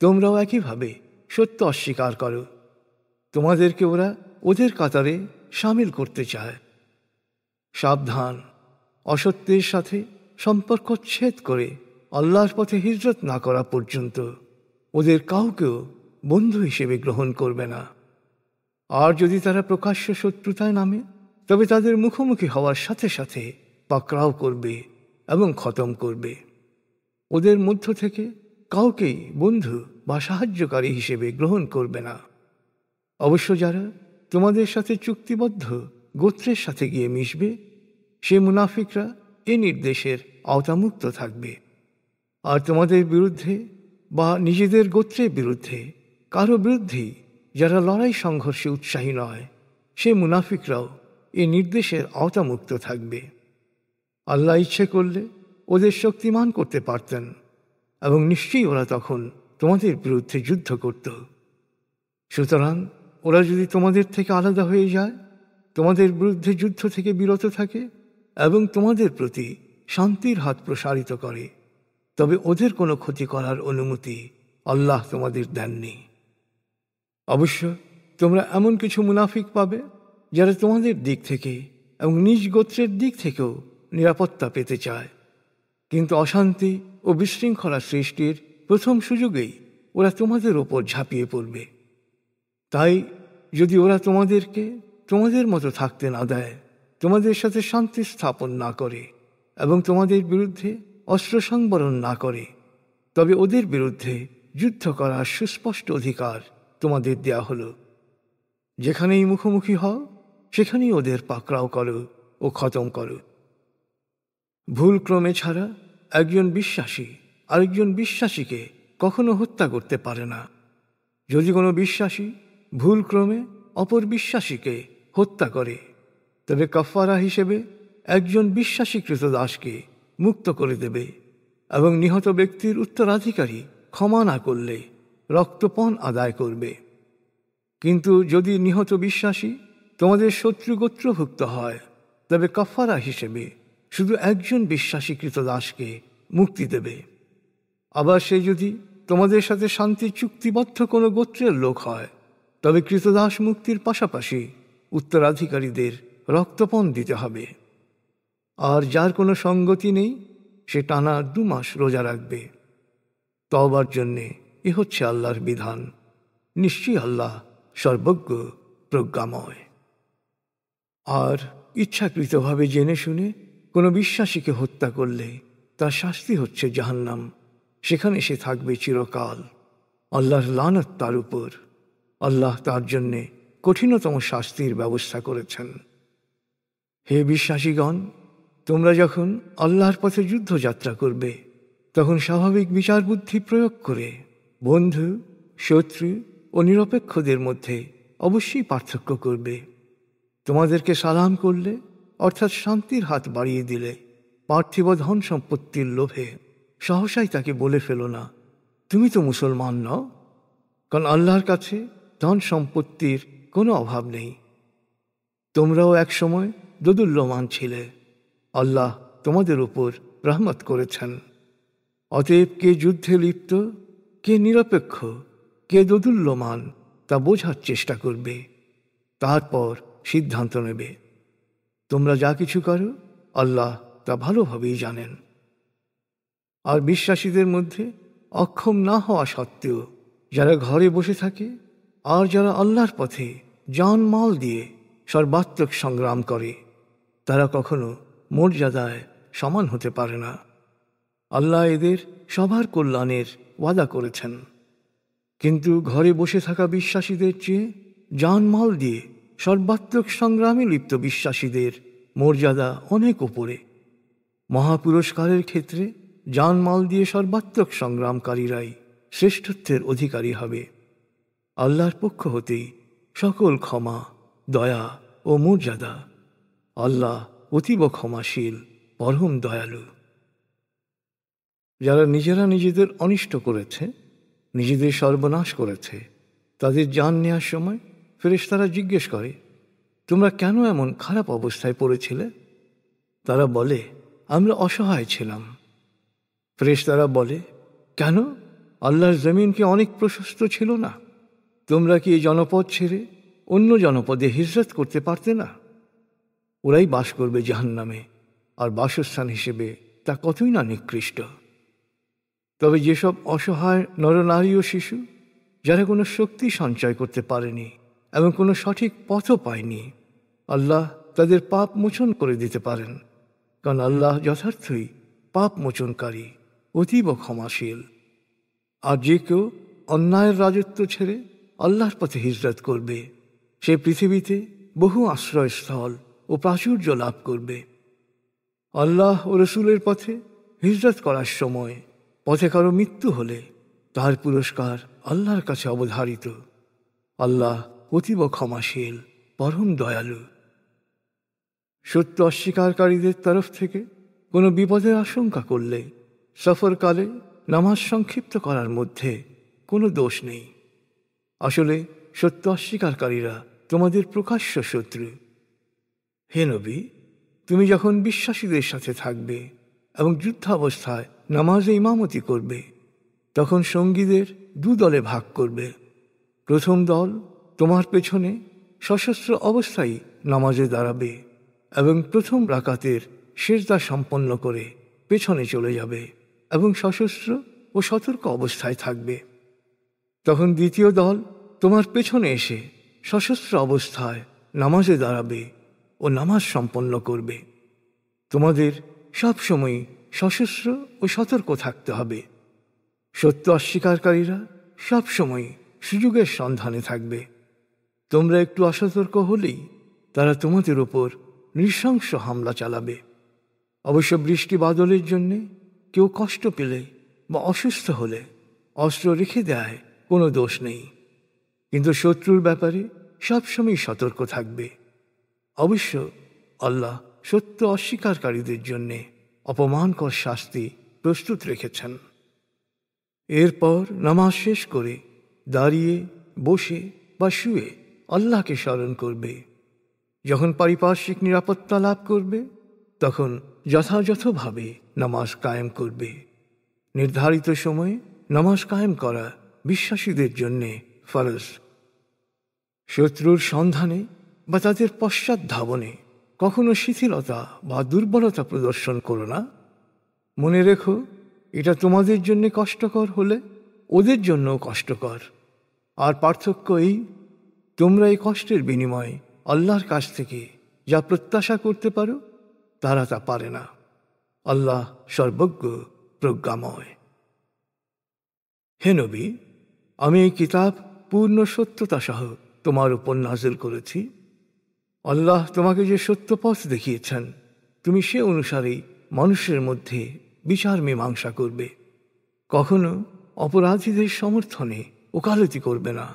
তোমরাও একইভাবে সত্য অস্বীকার করো। তোমাদেরকে ওরা ওদের কাতারে সামিল করতে চায়। সাবধান, অসত্যের সাথে সম্পর্ক ছেদ করে আল্লাহর পথে হিজরত না করা পর্যন্ত ওদের কাউকেও বন্ধু হিসেবে গ্রহণ করবে না। আর যদি তারা প্রকাশ্য শত্রুতায় নামে, তবে তাদের মুখোমুখি হওয়ার সাথে সাথে পাকড়াও করবে এবং খতম করবে। ওদের মধ্য থেকে কাউকেই বন্ধু বা সাহায্যকারী হিসেবে গ্রহণ করবে না। অবশ্য যারা তোমাদের সাথে চুক্তিবদ্ধ গোত্রের সাথে গিয়ে মিশবে, সে মুনাফিকরা এ নির্দেশের আওতামুক্ত থাকবে। আর তোমাদের বিরুদ্ধে বা নিজেদের গোত্রের বিরুদ্ধে কারো বিরুদ্ধেই যারা লড়াই সংঘর্ষে উৎসাহী নয়, সে মুনাফিকরাও এ নির্দেশের আওতামুক্ত থাকবে। আল্লাহ ইচ্ছে করলে ওদের শক্তিমান করতে পারতেন, এবং নিশ্চয়ই ওরা তখন তোমাদের বিরুদ্ধে যুদ্ধ করত। সুতরাং ওরা যদি তোমাদের থেকে আলাদা হয়ে যায়, তোমাদের বিরুদ্ধে যুদ্ধ থেকে বিরত থাকে এবং তোমাদের প্রতি শান্তির হাত প্রসারিত করে, তবে ওদের কোনো ক্ষতি করার অনুমতি আল্লাহ তোমাদের দেননি। অবশ্য তোমরা এমন কিছু মুনাফিক পাবে যারা তোমাদের দিক থেকে এবং নিজ গোত্রের দিক থেকেও নিরাপত্তা পেতে চায়, কিন্তু অশান্তি ও বিশৃঙ্খলা সৃষ্টির প্রথম সুযোগেই ওরা তোমাদের ওপর ঝাঁপিয়ে পড়বে। তাই যদি ওরা তোমাদেরকে তোমাদের মতো থাকতে না দেয়, তোমাদের সাথে শান্তি স্থাপন না করে এবং তোমাদের বিরুদ্ধে অস্ত্র সংবরণ না করে, তবে ওদের বিরুদ্ধে যুদ্ধ করার সুস্পষ্ট অধিকার তোমাদের দেয়া হলো। যেখানেই মুখোমুখি হও সেখানেই ওদের পাকড়াও করো ও খতম করো। ভুলক্রমে ছাড়া একজন বিশ্বাসী আরেকজন বিশ্বাসীকে কখনো হত্যা করতে পারে না। যদি কোনো বিশ্বাসী ভুলক্রমে অপর বিশ্বাসীকে হত্যা করে, তবে কাফারা হিসেবে একজন বিশ্বাসী কৃতদাসকে মুক্ত করে দেবে, এবং নিহত ব্যক্তির উত্তরাধিকারী ক্ষমা না করলে রক্তপণ আদায় করবে। কিন্তু যদি নিহত বিশ্বাসী তোমাদের শত্রু গোত্রভুক্ত হয়, তবে কাফারা হিসেবে শুধু একজন বিশ্বাসী কৃতদাসকে মুক্তি দেবে। আবার সে যদি তোমাদের সাথে শান্তি চুক্তিবদ্ধ কোনো গোত্রের লোক হয়, তবে কৃতদাস মুক্তির পাশাপাশি উত্তরাধিকারীদের রক্তপণ দিতে হবে। আর যার কোনো সঙ্গতি নেই, সে টানা 2 মাস রোজা রাখবে। তওবার জন্যে এ হচ্ছে আল্লাহর বিধান। নিশ্চয়ই আল্লাহ সর্বজ্ঞ, প্রজ্ঞাময়। আর ইচ্ছাকৃতভাবে জেনে শুনে কোনো বিশ্বাসীকে হত্যা করলে তার শাস্তি হচ্ছে জাহান্নাম, সেখানে সে থাকবে চিরকাল। আল্লাহর লানত তার উপর। আল্লাহ তার জন্যে কঠিনতম শাস্তির ব্যবস্থা করেছেন। হে বিশ্বাসীগণ, তোমরা যখন আল্লাহর পথে যুদ্ধযাত্রা করবে তখন স্বাভাবিক বিচার বুদ্ধি প্রয়োগ করে বন্ধু, শত্রু ও নিরপেক্ষদের মধ্যে অবশ্যই পার্থক্য করবে। তোমাদেরকে সালাম করলে অর্থাৎ শান্তির হাত বাড়িয়ে দিলে পার্থিব ধন সম্পত্তির লোভে সহসাই তাকে বলে ফেলো না, তুমি তো মুসলমান নও। কারণ আল্লাহর কাছে ধন সম্পত্তির কোনো অভাব নেই। তোমরাও একসময় দোদুল্যমান ছিলে, আল্লাহ তোমাদের উপর রহমত করেছেন। অতএব কে যুদ্ধে লিপ্ত, কে নিরপেক্ষ, কে দোদুল্যমান তা বোঝার চেষ্টা করবে, তারপর সিদ্ধান্ত নেবে। তোমরা যা কিছু করো আল্লাহ তা ভালোভাবেই জানেন। আর বিশ্বাসীদের মধ্যে অক্ষম না হওয়া সত্ত্বেও যারা ঘরে বসে থাকে আর যারা আল্লাহর পথে জান মাল দিয়ে সর্বাত্মক সংগ্রাম করে তারা কখনো মর্যাদায় সমান হতে পারে না। আল্লাহ এদের সবার কল্যাণের ওয়াদা করেছেন। কিন্তু ঘরে বসে থাকা বিশ্বাসীদের চেয়ে জান মাল দিয়ে সর্বাত্মক সংগ্রামে লিপ্ত বিশ্বাসীদের মর্যাদা অনেক উপরে। মহাপুরস্কারের ক্ষেত্রে জানমাল দিয়ে সর্বাত্মক সংগ্রামকারীরাই শ্রেষ্ঠত্বের অধিকারী হবে। আল্লাহর পক্ষ হতেই সকল ক্ষমা, দয়া ও মর্যাদা। আল্লাহ অতীব ক্ষমাশীল, পরম দয়ালু। যারা নিজেরা নিজেদের অনিষ্ট করেছে, নিজেদের সর্বনাশ করেছে, তাদের জান নেওয়ার সময় ফেরেশতারা জিজ্ঞেস করে, তোমরা কেন এমন খারাপ অবস্থায় পড়েছিলে? তারা বলে, আমরা অসহায় ছিলাম। ফেরেশতারা বলে, কেন? আল্লাহর জমিন কি অনেক প্রশস্ত ছিল না? তোমরা কি এই জনপদ ছেড়ে অন্য জনপদে হিজরত করতে পারতে না? ওরাই বাস করবে জাহান্নামে, আর বাসস্থান হিসেবে তা কতই না নিকৃষ্ট। তবে যেসব অসহায় নরনারী ও শিশু যারা কোনো শক্তি সঞ্চয় করতে পারেনি এবং কোনো সঠিক পথও পায়নি, আল্লাহ তাদের পাপ মোচন করে দিতে পারেন। কারণ আল্লাহ যথার্থই পাপ মোচনকারী, অতীব ক্ষমাশীল। আর যে কেউ অন্যায়ের রাজত্ব ছেড়ে আল্লাহর পথে হিজরত করবে, সে পৃথিবীতে বহু আশ্রয়স্থল ও প্রাচুর্য লাভ করবে। আল্লাহ ও রসুলের পথে হিজরত করার সময় পথে কারো মৃত্যু হলে তার পুরস্কার আল্লাহর কাছে অবধারিত। আল্লাহ অতীব ক্ষমাশীল, পরম দয়ালু। সত্য অস্বীকারীদের তরফ থেকে কোনো বিপদের আশঙ্কা করলে সফরকালে নামাজ সংক্ষিপ্ত করার মধ্যে কোনো দোষ নেই। আসলে সত্য অস্বীকারীরা তোমাদের প্রকাশ্য শত্রু। হে নবী, তুমি যখন বিশ্বাসীদের সাথে থাকবে এবং যুদ্ধাবস্থায় নামাজে ইমামতি করবে, তখন সঙ্গীদের দু দলে ভাগ করবে। প্রথম দল তোমার পেছনে সশস্ত্র অবস্থায় নামাজে দাঁড়াবে এবং প্রথম রাকাতের সেজদা সম্পন্ন করে পেছনে চলে যাবে এবং সশস্ত্র ও সতর্ক অবস্থায় থাকবে। তখন দ্বিতীয় দল তোমার পেছনে এসে সশস্ত্র অবস্থায় নামাজে দাঁড়াবে ও নামাজ সম্পন্ন করবে। তোমাদের সবসময় সশস্ত্র ও সতর্ক থাকতে হবে। সত্য অস্বীকারীরা সবসময় সুযোগের সন্ধানে থাকবে। তোমরা একটু অসতর্ক হলেই তারা তোমাদের ওপর নৃশংস হামলা চালাবে। অবশ্য বৃষ্টি বাদলের জন্যে কেউ কষ্ট পেলে বা অসুস্থ হলে অস্ত্র রেখে দেয় কোনো দোষ নেই, কিন্তু শত্রুর ব্যাপারে সবসময় সতর্ক থাকবে। অবশ্য আল্লাহ সত্য অস্বীকারীদের জন্যে অপমানকর শাস্তি প্রস্তুত রেখেছেন। এরপর নামাজ শেষ করে দাঁড়িয়ে, বসে বা শুয়ে আল্লাহকে স্মরণ করবে। যখন পারিপার্শ্বিক নিরাপত্তা লাভ করবে তখন যথাযথভাবে নামাজ কায়েম করবে। নির্ধারিত সময়ে নামাজ কায়েম করা বিশ্বাসীদের জন্যে ফরজ। শত্রুর সন্ধানে বা তাদের পশ্চাৎ ধাবনে কখনো শিথিলতা বা দুর্বলতা প্রদর্শন করো না। মনে রেখো, এটা তোমাদের জন্য কষ্টকর হলে ওদের জন্যও কষ্টকর। আর পার্থক্য এই, তোমরা এই কষ্টের বিনিময়ে আল্লাহর কাছ থেকে যা প্রত্যাশা করতে পারো তারা তা পারে না। আল্লাহ সর্বজ্ঞ, প্রজ্ঞাময়। হে নবী, আমি এই কিতাব পূর্ণ সত্যতা সহ তোমার উপর নাজিল করেছি। আল্লাহ তোমাকে যে সত্য পথ দেখিয়েছেন, তুমি সে অনুসারেই মানুষের মধ্যে বিচার মীমাংসা করবে। কখনো অপরাধীদের সমর্থনে ওকালতি করবে না,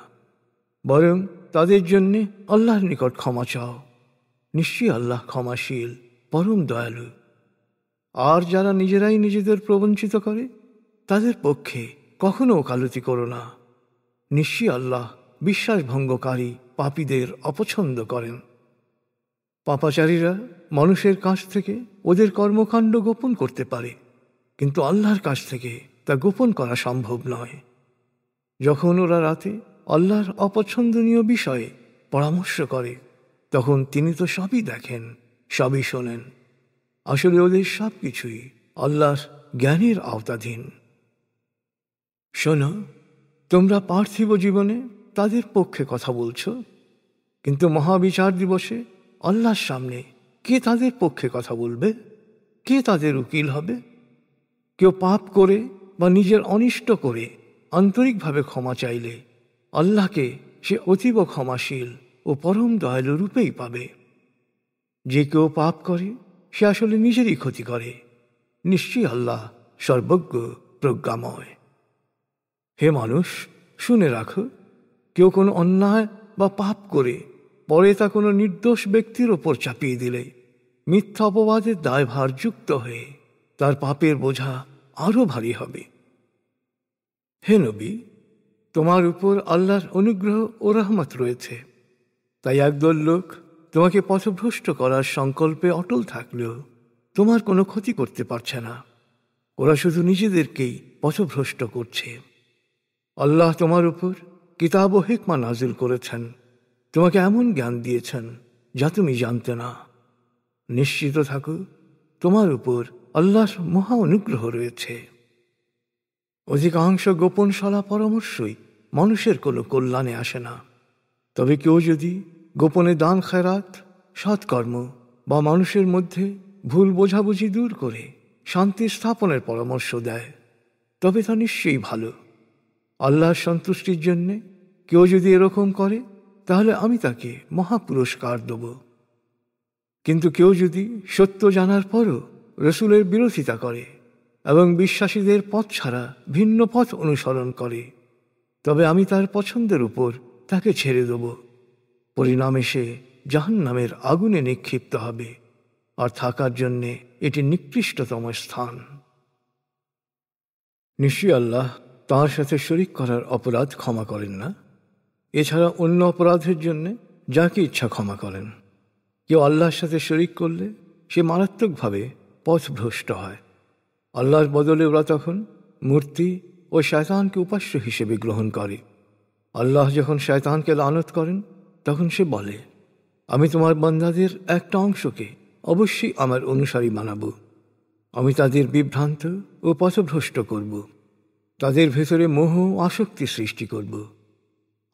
বরং তাদের জন্যে আল্লাহর নিকট ক্ষমা চাও। নিশ্চয়ই আল্লাহ ক্ষমাশীল, পরম দয়ালু। আর যারা নিজেরাই নিজেদের প্রবঞ্চিত করে, তাদের পক্ষে কখনো ওকালতি করো না। নিশ্চয়ই আল্লাহ বিশ্বাসভঙ্গকারী পাপীদের অপছন্দ করেন। পাপাচারীরা মানুষের কাছ থেকে ওদের কর্মকাণ্ড গোপন করতে পারে, কিন্তু আল্লাহর কাছ থেকে তা গোপন করা সম্ভব নয়। যখন ওরা রাতে আল্লাহর অপছন্দনীয় বিষয়ে পরামর্শ করে, তখন তিনি তো সবই দেখেন, সবই শোনেন। আসলে ওদের সব কিছুই আল্লাহর জ্ঞানের আওতাধীন। শোনো, তোমরা পার্থিব জীবনে তাদের পক্ষে কথা বলছো, কিন্তু মহাবিচার দিবসে আল্লাহর সামনে কে তাদের পক্ষে কথা বলবে? কে তাদের উকিল হবে? কেউ পাপ করে বা নিজের অনিষ্ট করে আন্তরিকভাবে ক্ষমা চাইলে আল্লাহকে সে অতীব ক্ষমাশীল ও পরম দয়ালু রূপেই পাবে। যে কেউ পাপ করে সে আসলে নিজেরই ক্ষতি করে। নিশ্চয়ই আল্লাহ সর্বজ্ঞ, প্রজ্ঞাময়। হে মানুষ, শুনে রাখো, কেউ কোনো অন্যায় বা পাপ করে পরে তা কোনো নির্দোষ ব্যক্তির ওপর চাপিয়ে দিলে মিথ্যা অপবাদের দায়ভার যুক্ত হয়ে তার পাপের বোঝা আরও ভারী হবে। হে নবী, তোমার উপর আল্লাহর অনুগ্রহ ও রহমত রয়েছে, তাই একদল লোক তোমাকে পথভ্রষ্ট করার সংকল্পে অটল থাকলেও তোমার কোনো ক্ষতি করতে পারছে না। ওরা শুধু নিজেদেরকেই পথভ্রষ্ট করছে। আল্লাহ তোমার উপর কিতাব ও হিকমা নাজিল করেছেন, তোমাকে এমন জ্ঞান দিয়েছেন যা তুমি জানতে না। নিশ্চিত থাকো, তোমার উপর আল্লাহর মহা অনুগ্রহ রয়েছে। অধিকাংশ গোপন সলা পরামর্শই মানুষের কোনো কল্যাণে আসে না। তবে কেউ যদি গোপনে দান খেরাত, সৎকর্ম বা মানুষের মধ্যে ভুল বোঝাবুঝি দূর করে শান্তি স্থাপনের পরামর্শ দেয়, তবে তা নিশ্চয়ই ভালো। আল্লাহর সন্তুষ্টির জন্যে কেউ যদি এরকম করে, তাহলে আমি তাকে মহাপুরস্কার দেব। কিন্তু কেউ যদি সত্য জানার পরও রসুলের বিরোধিতা করে এবং বিশ্বাসীদের পথ ছাড়া ভিন্ন পথ অনুসরণ করে, তবে আমি তার পছন্দের উপর তাকে ছেড়ে দেব। পরিণামে সে জাহান্নামের আগুনে নিক্ষিপ্ত হবে, আর থাকার জন্যে এটি নিকৃষ্টতম স্থান। নিশ্চয়ই আল্লাহ তাঁর সাথে শরিক করার অপরাধ ক্ষমা করেন না। এছাড়া অন্য অপরাধের জন্যে যাকে ইচ্ছা ক্ষমা করেন। কেউ আল্লাহর সাথে শরিক করলে সে মারাত্মকভাবে পথভ্রষ্ট হয়। আল্লাহর বদলে ওরা তখন মূর্তি ও শয়তানকে উপাস্য হিসেবে গ্রহণ করে। আল্লাহ যখন শয়তানকে লানত করেন, তখন সে বলে, আমি তোমার বান্দাদের একটা অংশকে অবশ্যই আমার অনুসারী বানাব। আমি তাদের বিভ্রান্ত ও পথভ্রষ্ট করব, তাদের ভেতরে মোহ আসক্তি সৃষ্টি করব।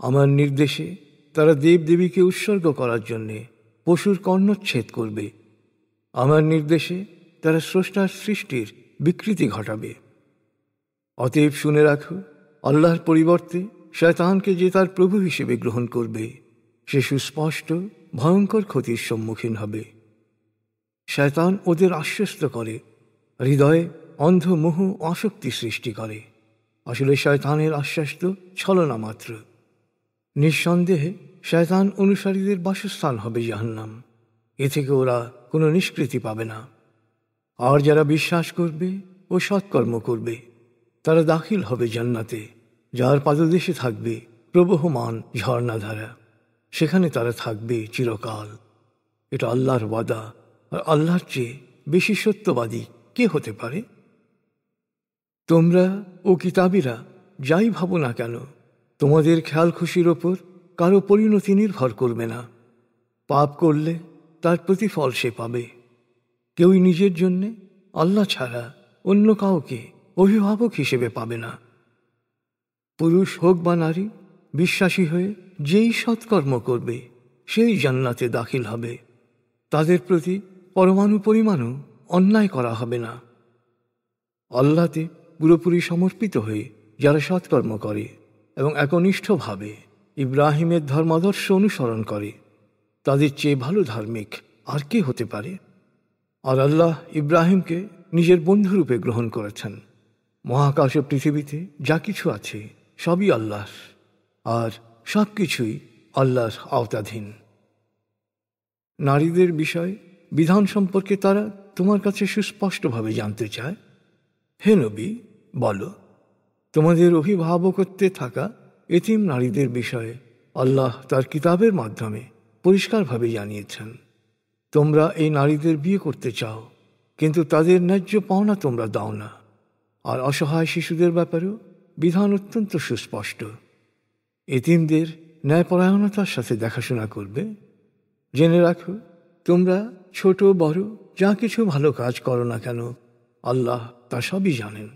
আমার নির্দেশে তারা দেবদেবীকে উৎসর্গ করার জন্যে পশুর কর্ণচ্ছেদ করবে। আমার নির্দেশে তারা স্রষ্টার সৃষ্টির বিকৃতি ঘটাবে। অতএব শুনে রাখো, আল্লাহর পরিবর্তে শয়তানকে যে তার প্রভু হিসেবে গ্রহণ করবে, সে সুস্পষ্ট ভয়ঙ্কর ক্ষতির সম্মুখীন হবে। শয়তান ওদের আশ্বস্ত করে, হৃদয়ে অন্ধ মোহ আসক্তি সৃষ্টি করে। আসলে শয়তানের আশ্বাস তো ছলনা মাত্র। নিঃসন্দেহে শয়তান অনুসারীদের বাসস্থান হবে জাহান্নাম। এ থেকে ওরা কোনো নিষ্কৃতি পাবে না। আর যারা বিশ্বাস করবে ও সৎকর্ম করবে, তারা দাখিল হবে জান্নাতে, যার পাদদেশে থাকবে প্রবহমান ঝর্ণাধারা। সেখানে তারা থাকবে চিরকাল। এটা আল্লাহর ওয়াদা, আর আল্লাহর চেয়ে বেশি সত্যবাদী কে হতে পারে? তোমরা ও কিতাবীরা যাই ভাবো না কেন, তোমাদের খেয়াল খুশির ওপর কারো পরিণতি নির্ভর করবে না। পাপ করলে তার প্রতিফল সে পাবে। কেউই নিজের জন্যে আল্লাহ ছাড়া অন্য কাউকে অভিভাবক হিসেবে পাবে না। পুরুষ হোক বা নারী, বিশ্বাসী হয়ে যেই সৎকর্ম করবে সেই জান্নাতে দাখিল হবে। তাদের প্রতি পরমাণু পরিমাণও অন্যায় করা হবে না। আল্লাহতে পুরোপুরি সমর্পিত হয়ে যারা সৎকর্ম করে, এবং একনিষ্ঠভাবে ইব্রাহিমের ধর্মাদর্শ অনুসরণ করে, তাদের চেয়ে ভালো ধার্মিক আর কে হতে পারে? আর আল্লাহ ইব্রাহিমকে নিজের বন্ধুরূপে গ্রহণ করেছেন। মহাকাশ ও পৃথিবীতে যা কিছু আছে সবই আল্লাহর, আর সব কিছুই আল্লাহর আওতাধীন। নারীদের বিষয় বিধান সম্পর্কে তারা তোমার কাছে সুস্পষ্টভাবে জানতে চায়। হে নবী, বলো, তোমাদের অভিভাবকত্বে থাকা এতিম নারীদের বিষয়ে আল্লাহ তার কিতাবের মাধ্যমে পরিষ্কারভাবে জানিয়েছেন। তোমরা এই নারীদের বিয়ে করতে চাও, কিন্তু তাদের ন্যায্য পাওনা তোমরা দাও না। আর অসহায় শিশুদের ব্যাপারেও বিধান অত্যন্ত সুস্পষ্ট। এতিমদের ন্যায়পরায়ণতার সাথে দেখাশোনা করবে। জেনে রাখো, তোমরা ছোট বড় যা কিছু ভালো কাজ করো না কেন, আল্লাহ তা সবই জানেন।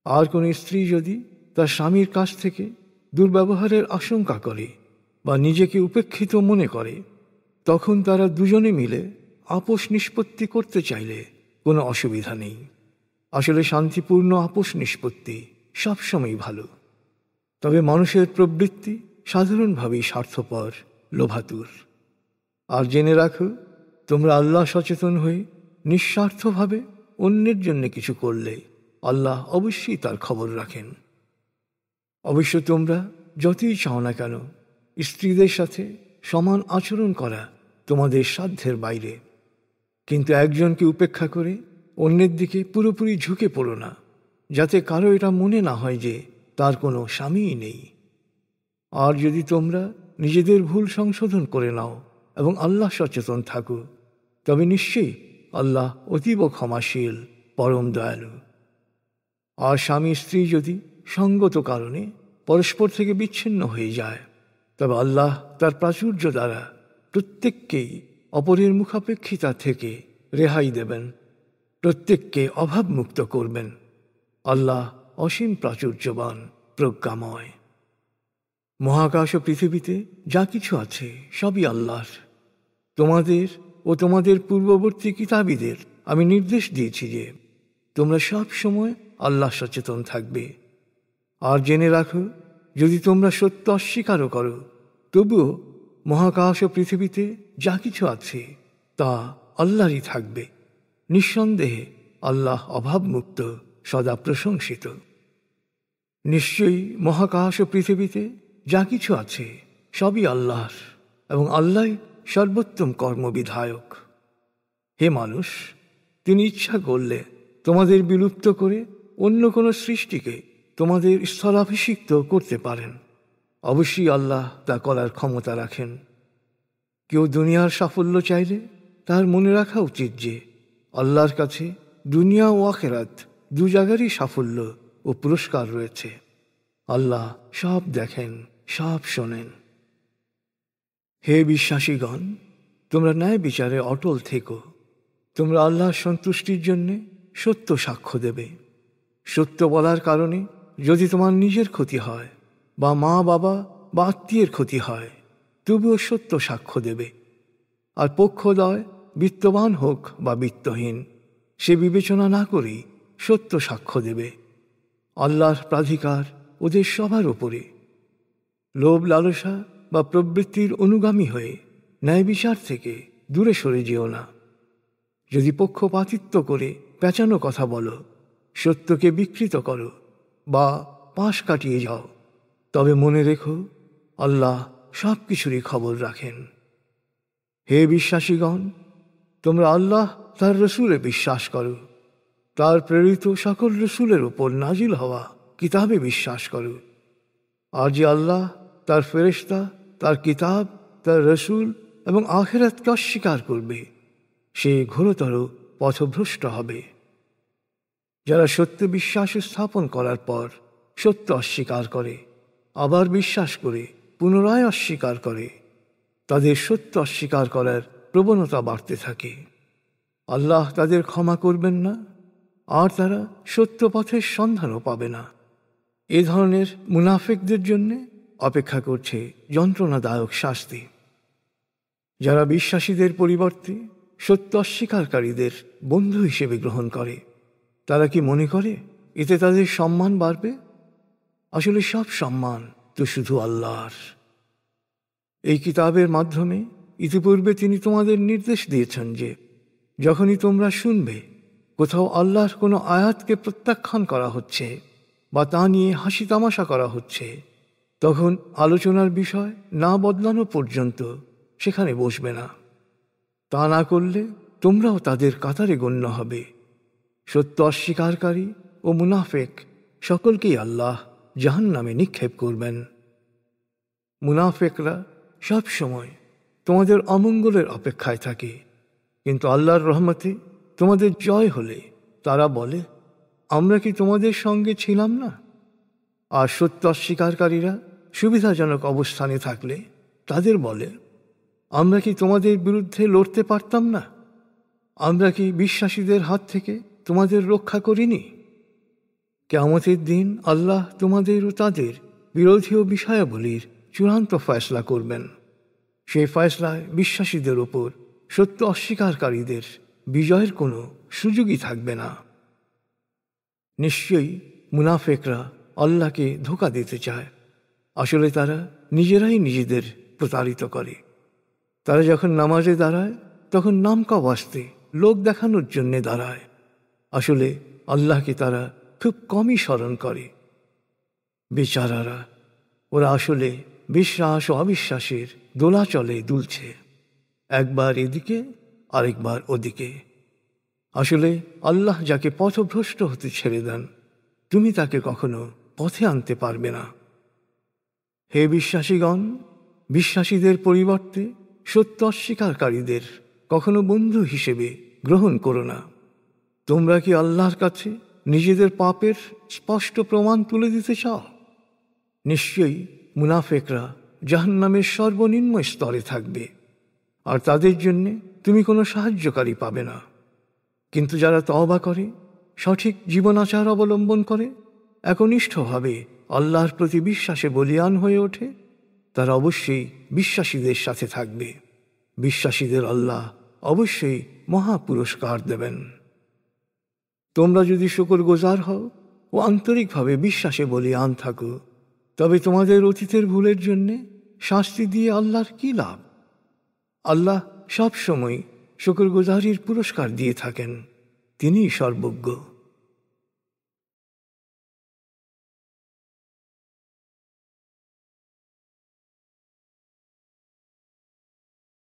আর কোন স্ত্রী যদি তার স্বামীর কাছ থেকে দুর্ব্যবহারের আশঙ্কা করে বা নিজেকে উপেক্ষিত মনে করে, তখন তারা দুজনে মিলে আপোষ নিষ্পত্তি করতে চাইলে কোনো অসুবিধা নেই। আসলে শান্তিপূর্ণ আপোষ নিষ্পত্তি সবসময় ভালো। তবে মানুষের প্রবৃত্তি সাধারণভাবেই স্বার্থপর, লোভাতুর। আর জেনে রাখো, তোমরা আল্লাহ সচেতন হয়ে নিঃস্বার্থভাবে অন্যের জন্য কিছু করলে আল্লাহ অবশ্যই তার খবর রাখেন। অবশ্য তোমরা যতই চাও না কেন, স্ত্রীদের সাথে সমান আচরণ করা তোমাদের সাধ্যের বাইরে। কিন্তু একজনকে উপেক্ষা করে অন্যের দিকে পুরোপুরি ঝুঁকে পড়ো না, যাতে কারো এটা মনে না হয় যে তার কোনো স্বামীই নেই। আর যদি তোমরা নিজেদের ভুল সংশোধন করে নাও এবং আল্লাহ সচেতন থাকো, তবে নিশ্চয়ই আল্লাহ অতীব ক্ষমাশীল, পরম দয়ালু। আর স্বামী স্ত্রী যদি সঙ্গত কারণে পরস্পর থেকে বিচ্ছিন্ন হয়ে যায়, তবে আল্লাহ তার প্রাচুর্য দ্বারা প্রত্যেককেই অপরের মুখাপেক্ষিতা থেকে রেহাই দেবেন, প্রত্যেককে অভাবমুক্ত করবেন। আল্লাহ অসীম প্রাচুর্যবান, প্রজ্ঞাময়। মহাকাশ ও পৃথিবীতে যা কিছু আছে সবই আল্লাহর। তোমাদের ও তোমাদের পূর্ববর্তী কিতাবীদের আমি নির্দেশ দিয়েছি যে তোমরা সব সময় আল্লাহ সচেতন থাকবে। আর জেনে রাখো, যদি তোমরা সত্য অস্বীকারও করো, তবুও মহাকাশ ও পৃথিবীতে যা কিছু আছে তা আল্লাহরই থাকবে। নিঃসন্দেহে আল্লাহ অভাবমুক্ত, সদা প্রশংসিত। নিশ্চয়ই মহাকাশ ও পৃথিবীতে যা কিছু আছে সবই আল্লাহর, এবং আল্লাহ সর্বোত্তম কর্মবিধায়ক। হে মানুষ, তিনি ইচ্ছা করলে তোমাদের বিলুপ্ত করে অন্য কোনো সৃষ্টিকে তোমাদের স্থলাভিষিক্ত করতে পারেন। অবশ্যই আল্লাহ তা করার ক্ষমতা রাখেন। কেউ দুনিয়ার সাফল্য চাইলে তার মনে রাখা উচিত যে আল্লাহর কাছে দুনিয়া ও আখেরাত দু জায়গারই সাফল্য ও পুরস্কার রয়েছে। আল্লাহ সব দেখেন, সব শোনেন। হে বিশ্বাসীগণ, তোমরা ন্যায় বিচারে অটল থেকো। তোমরা আল্লাহর সন্তুষ্টির জন্যে সত্য সাক্ষ্য দেবে। সত্য বলার কারণে যদি তোমার নিজের ক্ষতি হয় বা মা বাবা বা আত্মীয়ের ক্ষতি হয়, তবুও সত্য সাক্ষ্য দেবে। আর পক্ষদ্বয় বিত্তবান হোক বা বিত্তহীন, সে বিবেচনা না করেই সত্য সাক্ষ্য দেবে। আল্লাহর প্রাধিকার ওদের সবার ওপরে। লোভ লালসা বা প্রবৃত্তির অনুগামী হয়ে ন্যায় বিচার থেকে দূরে সরে যেও না। যদি পক্ষপাতিত্ব করে পেঁচানো কথা বলো, সত্যকে বিকৃত করো বা পাশ কাটিয়ে যাও, তবে মনে রেখো, আল্লাহ সব কিছুরই খবর রাখেন। হে বিশ্বাসীগণ, তোমরা আল্লাহ তার রসুলে বিশ্বাস করো, তার প্রেরিত সকল রসুলের উপর নাজিল হওয়া কিতাবে বিশ্বাস করো। আর যে আল্লাহ, তার ফেরেশতা, তার কিতাব, তার রসুল এবং আখিরাতকে অস্বীকার করবে, সে ঘোরতর পথভ্রষ্ট হবে। যারা সত্য বিশ্বাস স্থাপন করার পর সত্য অস্বীকার করে, আবার বিশ্বাস করে পুনরায় অস্বীকার করে, তাদের সত্য অস্বীকার করার প্রবণতা বাড়তে থাকে। আল্লাহ তাদের ক্ষমা করবেন না, আর তারা সত্য পথের সন্ধানও পাবে না। এ ধরনের মুনাফিকদের জন্য অপেক্ষা করছে যন্ত্রণাদায়ক শাস্তি। যারা বিশ্বাসীদের পরিবর্তে সত্য অস্বীকারীদের বন্ধু হিসেবে গ্রহণ করে, তারা কি মনে করে এতে তাদের সম্মান বাড়বে? আসলে সব সম্মান তো শুধু আল্লাহর। এই কিতাবের মাধ্যমে ইতিপূর্বে তিনি তোমাদের নির্দেশ দিয়েছেন যে যখনই তোমরা শুনবে কোথাও আল্লাহর কোনো আয়াতকে প্রত্যাখ্যান করা হচ্ছে বা তা নিয়ে হাসি তামাশা করা হচ্ছে, তখন আলোচনার বিষয় না বদলানো পর্যন্ত সেখানে বসবে না। তা না করলে তোমরাও তাদের কাতারে গণ্য হবে। সত্য অস্বীকারী ও মুনাফেক সকলকেই আল্লাহ জাহান্নামে নিক্ষেপ করবেন। মুনাফেকরা সব সময় তোমাদের অমঙ্গলের অপেক্ষায় থাকে, কিন্তু আল্লাহর রহমতে তোমাদের জয় হলে তারা বলে, আমরা কি তোমাদের সঙ্গে ছিলাম না? আর সত্য অস্বীকারীরা সুবিধাজনক অবস্থানে থাকলে তাদের বলে, আমরা কি তোমাদের বিরুদ্ধে লড়তে পারতাম না? আমরা কি বিশ্বাসীদের হাত থেকে তোমাদের রক্ষা করিনি? কিয়ামতের দিন আল্লাহ তোমাদের ও তাদের বিরোধী ও বিষয়াবলীর চূড়ান্ত ফয়সলা করবেন। সেই ফয়সলায় বিশ্বাসীদের ওপর সত্য অস্বীকারীদের বিজয়ের কোনো সুযোগই থাকবে না। নিশ্চয়ই মুনাফেকরা আল্লাহকে ধোঁকা দিতে চায়। আসলে তারা নিজেরাই নিজেদের প্রতারিত করে। তারা যখন নামাজে দাঁড়ায় তখন নামকা ওয়াস্তে লোক দেখানোর জন্যে দাঁড়ায়। আসলে আল্লাহকে তারা খুব কমই স্মরণ করে। বেচারারা, ওরা আসলে বিশ্বাস ও অবিশ্বাসের দোলাচলে দুলছে, একবার এদিকে আরেকবার ওদিকে। আসলে আল্লাহ যাকে পথভ্রষ্ট হতে ছেড়ে দেন, তুমি তাকে কখনো পথে আনতে পারবে না। হে বিশ্বাসীগণ, বিশ্বাসীদের পরিবর্তে সত্য অস্বীকারীদের কখনো বন্ধু হিসেবে গ্রহণ করো না। তোমরা কি আল্লাহর কাছে নিজেদের পাপের স্পষ্ট প্রমাণ তুলে দিতে চাও? নিশ্চয়ই মুনাফেকরা জাহান্নামের সর্বনিম্ন স্তরে থাকবে, আর তাদের জন্যে তুমি কোনো সাহায্যকারী পাবে না। কিন্তু যারা তওবা করে, সঠিক জীবনাচার অবলম্বন করে, একনিষ্ঠভাবে আল্লাহর প্রতি বিশ্বাসে বলীয়ান হয়ে ওঠে, তারা অবশ্যই বিশ্বাসীদের সাথে থাকবে। বিশ্বাসীদের আল্লাহ অবশ্যই মহা পুরস্কার দেবেন। তোমরা যদি শুকরগুজার হও ও আন্তরিকভাবে বিশ্বাসে বলীয়ান থাকো, তবে তোমাদের অতীতের ভুলের জন্যে শাস্তি দিয়ে আল্লাহর কী লাভ? আল্লাহ সব সময় শুকরগুজারির পুরস্কার দিয়ে থাকেন। তিনিই সর্বজ্ঞ।